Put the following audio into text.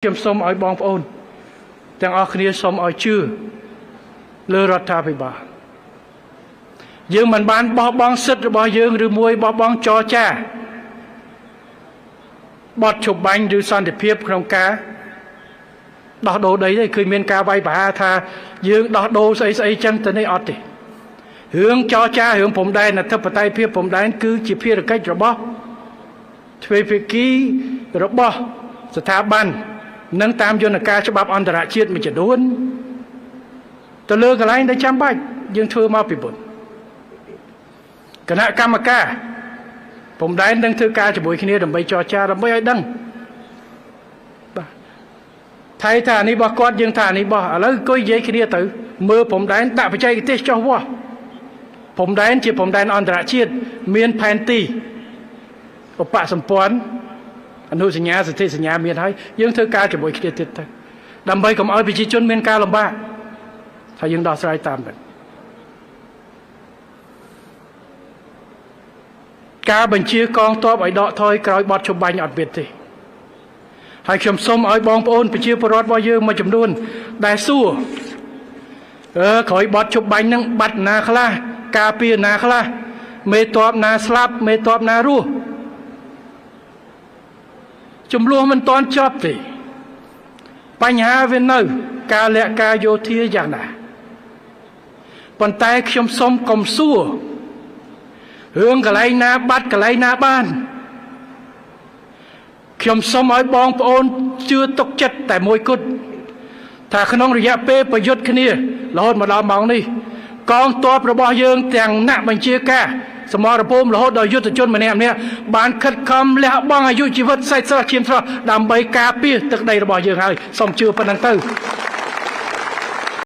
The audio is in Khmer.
ខ្ញុំសូមឲ្យបងប្អូនទាំងអស់គ្នាសូមឲ្យជឿលើរដ្ឋាភិបាលយើងមិនបានបោះបង់សិទ្ធិរបស់យើងឬមួយបោះបង់ចរចាបទជបាញ់ឬសន្តិភាពក្នុងការដោះដូរដីទេគឺមានការវាយប្រហារថាយើងដោះដូរស្អីចឹងទៅនេះអត់ទេរឿងចរចារឿងព្រំដែនអធិបតេយ្យភាពព្រំដែនគឺជាភារកិច្ចរបស់ទ្វេភាគីរបស់ស្ថាប័ននឹងតាមយន្តការច្បាប់អន្តរជាតិមួយចំនួនទៅលើកន្លែងដែលចាំបាច់យើងធ្វើមកពីមុនគណៈកម្មការព្រំដែននឹងធ្វើការជាមួយគ្នាដើម្បីចរចាដើម្បីឲ្យដឹងបាទថៃថានេះរបស់គាត់យើងថានេះរបស់ឥឡូវអង្គុយនិយាយគ្នាទៅមើលព្រំដែនដាក់បច្ចេកទេសចុះវាស់ព្រំដែនជាព្រំដែនអន្តរជាតិមានផែនទីឧបសម្ព័ន្ធអនុសញ្ញាសន្ធិសញ្ញាមានហើយយើងធ្វើការជាមួយគ្នាទៀតទៅដើម្បីកុំឲ្យប្រជាជនមានការលំបាកថាយើងដោះស្រាយតាមនេះការបញ្ជាកងទ័ពឲ្យដកថយក្រោយបទជបាញ់អត់មានទេហើយខ្ញុំសូមឲ្យបងប្អូនប្រជាពលរដ្ឋរបស់យើងមួយចំនួនដែលសួរក្រោយបទជបាញ់នឹងបាត់ណាខ្លះការពារណាខ្លះមេទ័ពណាស្លាប់មេទ័ពណារស់ចំនួនមិនតាន់ចប់ទេបញ្ហាវានៅការលក្ខការយោធាយ៉ាងណាប៉ុន្តែខ្ញុំសូមកុំសួររឿងកន្លែងណាបាត់កន្លែងណាបានខ្ញុំសូមឲ្យបងប្អូនជឿទុកចិត្តតែមួយគត់ថាក្នុងរយៈពេលប្រយុទ្ធគ្នារហូតមកដល់ម៉ោងនេះកងទ័ពរបស់យើងទាំងណាក់បញ្ជាការសមរភូមិរហូតដល់យុទ្ធជនម្នាក់បានខិតខំលះបង់អាយុជីវិតសាច់ស្រស់ឈាមស្រស់ដើម្បីការពារទឹកដីរបស់យើងហើយសូមជឿប៉ុណ្្នឹងទៅ